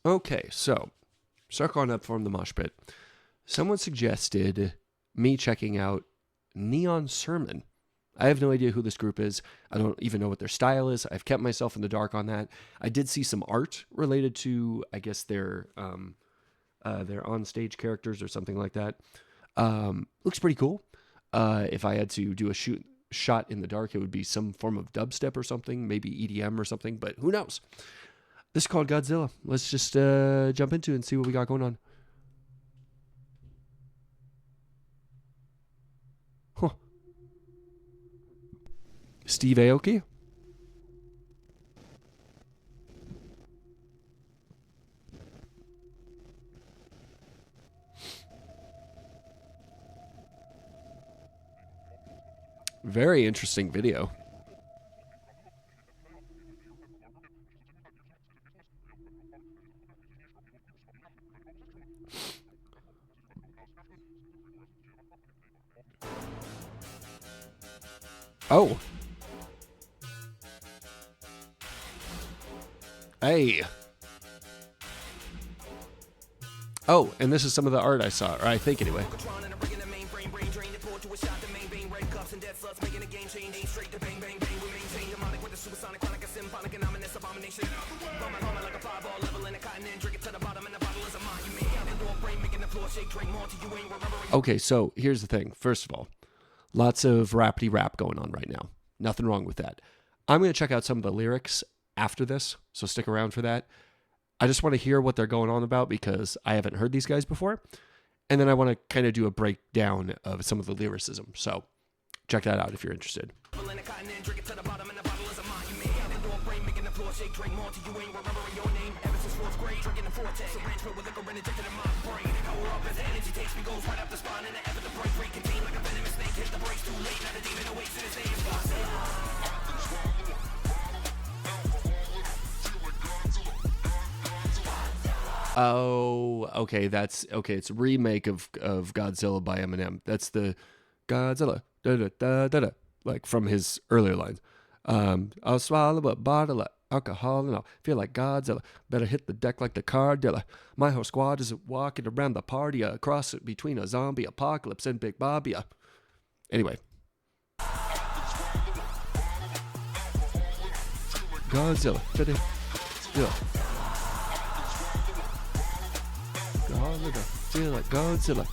Okay, so circling up from the mosh pit, someone suggested me checking out Neon Sermon. I have no idea who this group is. I don't even know what their style is. I've kept myself in the dark on that. I did see some art related to, I guess, their on-stage characters or something like that. Looks pretty cool. If I had to do a shot in the dark, it would be some form of dubstep or something, maybe EDM or something, but who knows? This is called Godzilla. Let's just jump into it and see what we got going on. Huh. Steve Aoki? Very interesting video. Oh. Hey. Oh, and this is some of the art I saw, or I think anyway. Okay, so here's the thing. First of all, lots of rappity rap going on right now. Nothing wrong with that. I'm going to check out some of the lyrics after this, so stick around for that. I just want to hear what they're going on about because I haven't heard these guys before. And then I want to kind of do a breakdown of some of the lyricism. So check that out if you're interested. Oh, okay. That's okay. It's a remake of Godzilla by Eminem. That's the Godzilla, da da da da da, like from his earlier lines. I'll swallow a bottle of alcohol and I'll feel like Godzilla. Better hit the deck like the car dealer. My whole squad is walking around the party, a cross between a zombie apocalypse and Big Bobby. Anyway. Godzilla. Yeah. Godzilla.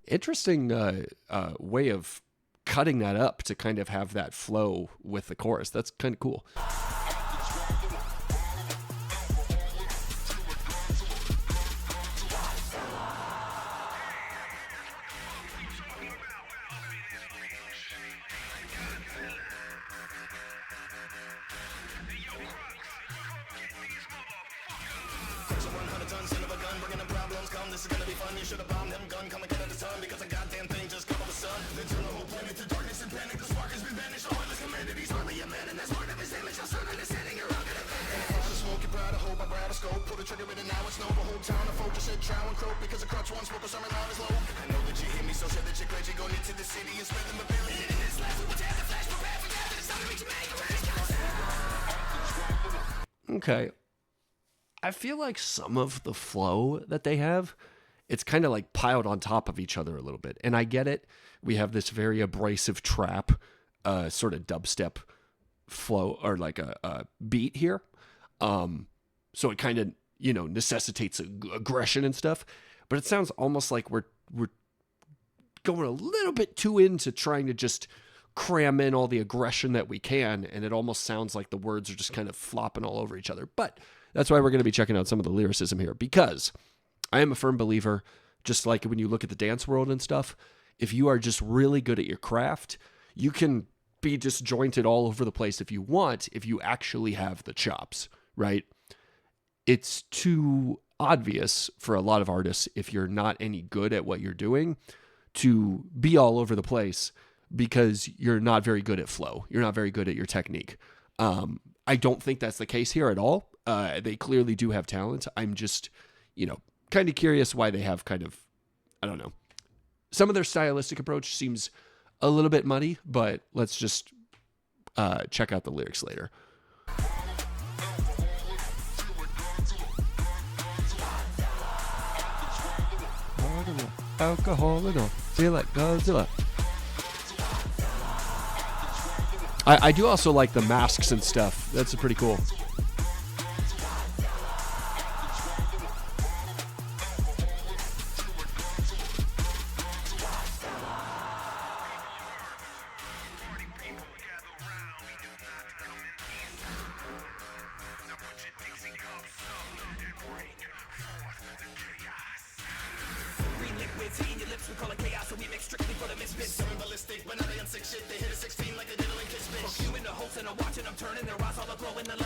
Interesting way of cutting that up to kind of have that flow with the chorus. That's kind of cool. Okay. I feel like some of the flow that they have, it's kind of like piled on top of each other a little bit. And I get it. We have this very abrasive trap, sort of dubstep flow or like a beat here. So it kind of, necessitates aggression and stuff. But it sounds almost like we're going a little bit too into trying to just cram in all the aggression that we can, and it almost sounds like the words are just kind of flopping all over each other. But that's why we're going to be checking out some of the lyricism here, because I am a firm believer, just like when you look at the dance world and stuff, if you are just really good at your craft, you can be disjointed all over the place if you want, if you actually have the chops, right? It's too obvious for a lot of artists, if you're not any good at what you're doing, to be all over the place because you're not very good at flow. You're not very good at your technique. I don't think that's the case here at all. They clearly do have talent. I'm just, kind of curious why they have kind of, I don't know. Some of their stylistic approach seems a little bit muddy, but let's just check out the lyrics later. alcohol and all. Feel like Godzilla. I do also like the masks and stuff. That's pretty cool.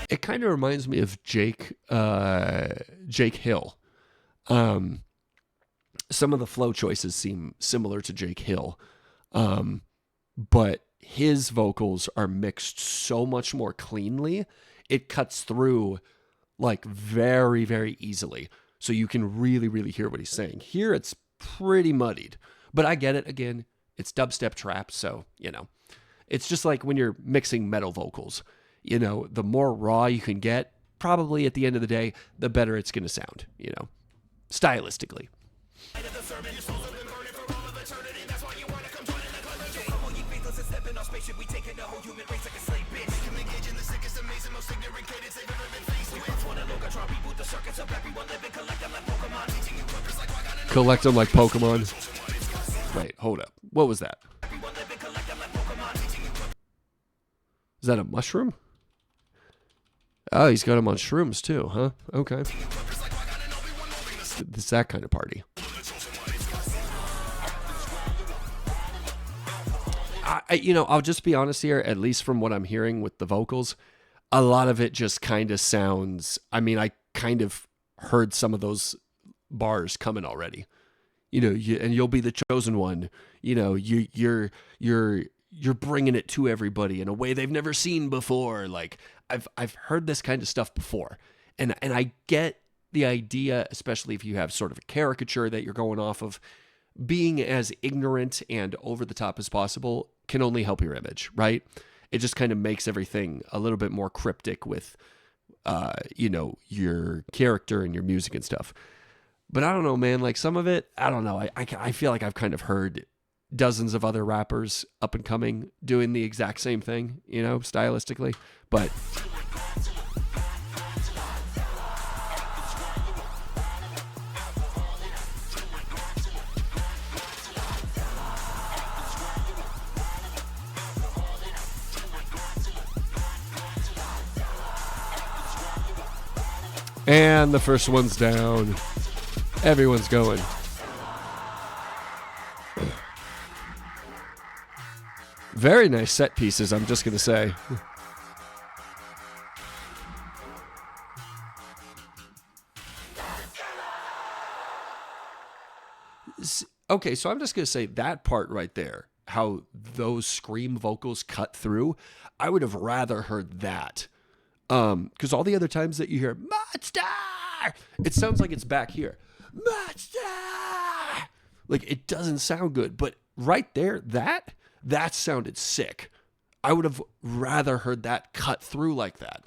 It kind of reminds me of Jake Hill. Some of the flow choices seem similar to Jake Hill, but his vocals are mixed so much more cleanly. It cuts through like very, very easily. So you can really, really hear what he's saying. Here it's pretty muddied, but I get it. Again, it's dubstep trap. So, it's just like when you're mixing metal vocals, the more raw you can get, probably at the end of the day, the better it's going to sound, stylistically. Collect them like Pokemon. Wait, hold up. What was that? Is that a mushroom? Oh, he's got them on shrooms too, huh? Okay. It's that kind of party. I'll just be honest here, at least from what I'm hearing with the vocals, a lot of it just kind of sounds, I kind of heard some of those bars coming already. And you'll be the chosen one. You're bringing it to everybody in a way they've never seen before. Like I've heard this kind of stuff before, and I get the idea, especially if you have sort of a caricature that you're going off of. Being as ignorant and over the top as possible can only help your image, right? It just kind of makes everything a little bit more cryptic with, your character and your music and stuff. But I don't know, man. Like some of it, I don't know. I feel like I've kind of heard dozens of other rappers up and coming doing the exact same thing, stylistically. But and the first one's down. Everyone's going. Very nice set pieces, I'm just going to say. Okay, so I'm just going to say that part right there, how those scream vocals cut through, I would have rather heard that. Because all the other times that you hear monster, it sounds like it's back here. Monster! Like it doesn't sound good, but right there, that sounded sick. I would have rather heard that cut through like that.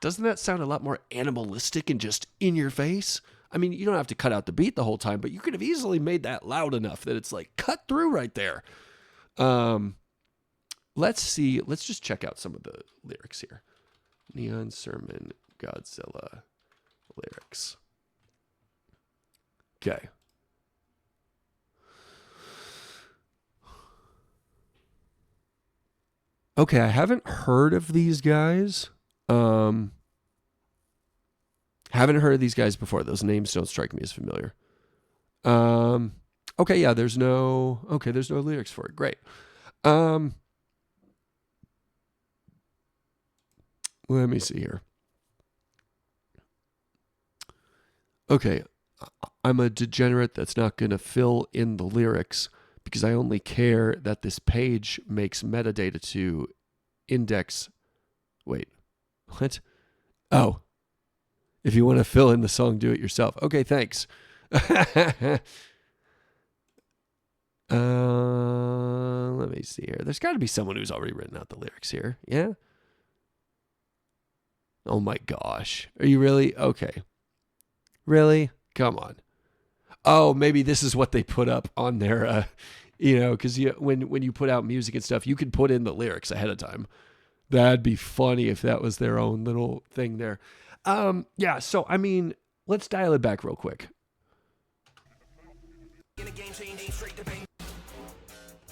Doesn't that sound a lot more animalistic and just in your face? I mean, you don't have to cut out the beat the whole time, but you could have easily made that loud enough that it's like cut through right there. Let's see. Let's just check out some of the lyrics here. Neon Sermon, Godzilla lyrics. Okay. Okay, I haven't heard of these guys. Haven't heard of these guys before. Those names don't strike me as familiar. Okay, yeah, there's no lyrics for it. Great. Let me see here. Okay, I'm a degenerate that's not going to fill in the lyrics because I only care that this page makes metadata to index. Wait, what? Oh, if you want to fill in the song, do it yourself. Okay, thanks. Let me see here. There's got to be someone who's already written out the lyrics here. Yeah? Oh my gosh. Are you really? Okay. Really? Come on. Oh, maybe this is what they put up on their, because when you put out music and stuff, you can put in the lyrics ahead of time. That'd be funny if that was their own little thing there. Yeah, so I mean, let's dial it back real quick.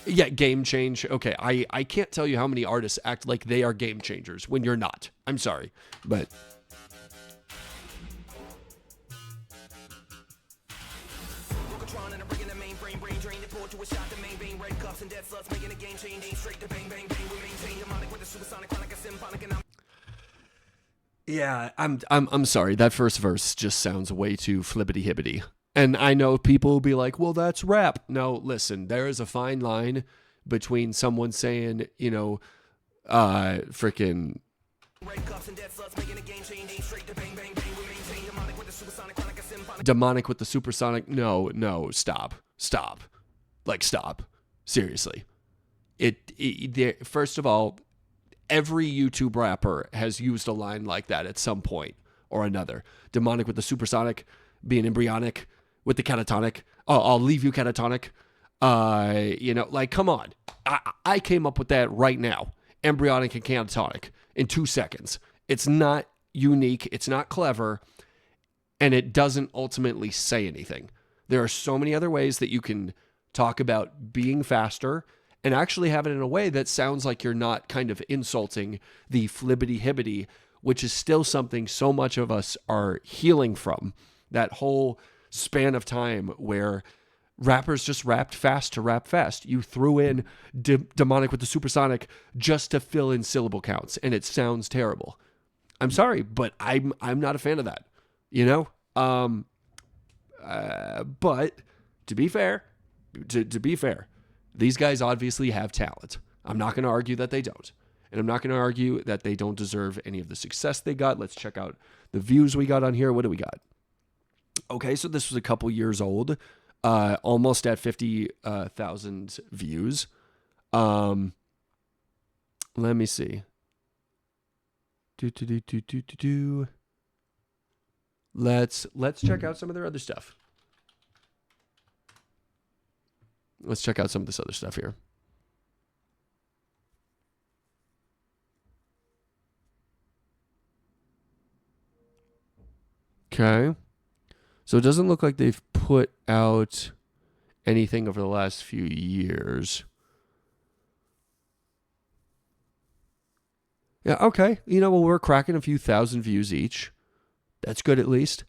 Yeah, game change. Okay, I can't tell you how many artists act like they are game changers when you're not. I'm sorry, but yeah, I'm sorry. That first verse just sounds way too flippity hibbity. And I know people will be like, "Well, that's rap." No, listen, there is a fine line between someone saying, freaking demonic with the supersonic. No, stop. Like, stop. Seriously. First of all, every YouTube rapper has used a line like that at some point or another. Demonic with the supersonic, being embryonic with the catatonic. Oh, I'll leave you catatonic. Come on. I came up with that right now. Embryonic and catatonic in 2 seconds. It's not unique. It's not clever. And it doesn't ultimately say anything. There are so many other ways that you can talk about being faster and actually have it in a way that sounds like you're not kind of insulting the flibbity-hibbity, which is still something so much of us are healing from. That whole span of time where rappers just rapped fast to rap fast. You threw in demonic with the supersonic just to fill in syllable counts, and it sounds terrible. I'm sorry, but I'm not a fan of that. But to be fair, these guys obviously have talent. I'm not going to argue that they don't. And I'm not going to argue that they don't deserve any of the success they got. Let's check out the views we got on here. What do we got? Okay, so this was a couple years old. Almost at 50,000 views. Let me see. Let's check out some of their other stuff. Let's check out some of this other stuff here. Okay. So it doesn't look like they've put out anything over the last few years. Yeah, okay. We're cracking a few thousand views each. That's good at least.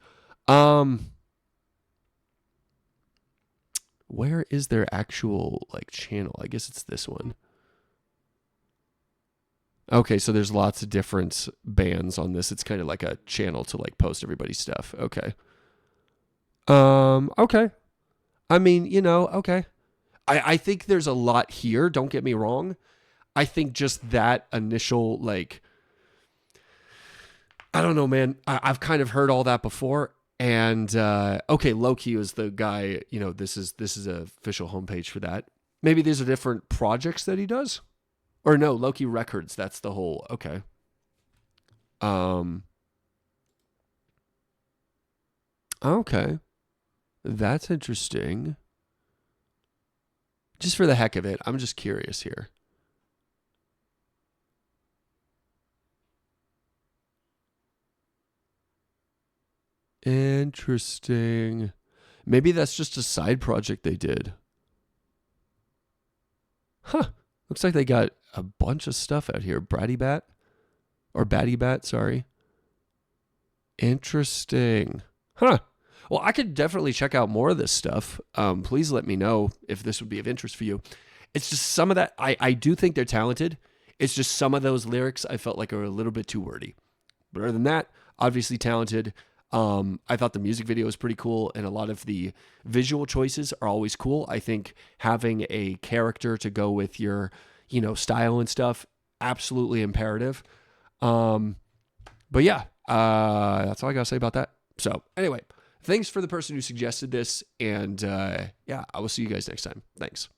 Where is their actual channel? I guess it's this one. Okay, so there's lots of different bands on this. It's kind of like a channel to post everybody's stuff. Okay. Okay. I mean, okay. I think there's a lot here. Don't get me wrong. I think just that initial, I don't know, man. I've kind of heard all that before. And, okay, Loki is the guy, this is a official homepage for that. Maybe these are different projects that he does. Or no, Loki Records. That's the whole, okay. Okay. That's interesting. Just for the heck of it, I'm just curious here. Interesting. Maybe that's just a side project they did. Huh. Looks like they got a bunch of stuff out here. Bratty Bat? Or Batty Bat, sorry. Interesting. Huh. Well, I could definitely check out more of this stuff. Please let me know if this would be of interest for you. It's just some of that. I do think they're talented. It's just some of those lyrics I felt like are a little bit too wordy. But other than that, obviously talented. I thought the music video was pretty cool, and a lot of the visual choices are always cool. I think having a character to go with your, style and stuff, absolutely imperative. But yeah, that's all I gotta say about that. So anyway, thanks for the person who suggested this, and yeah, I will see you guys next time. Thanks.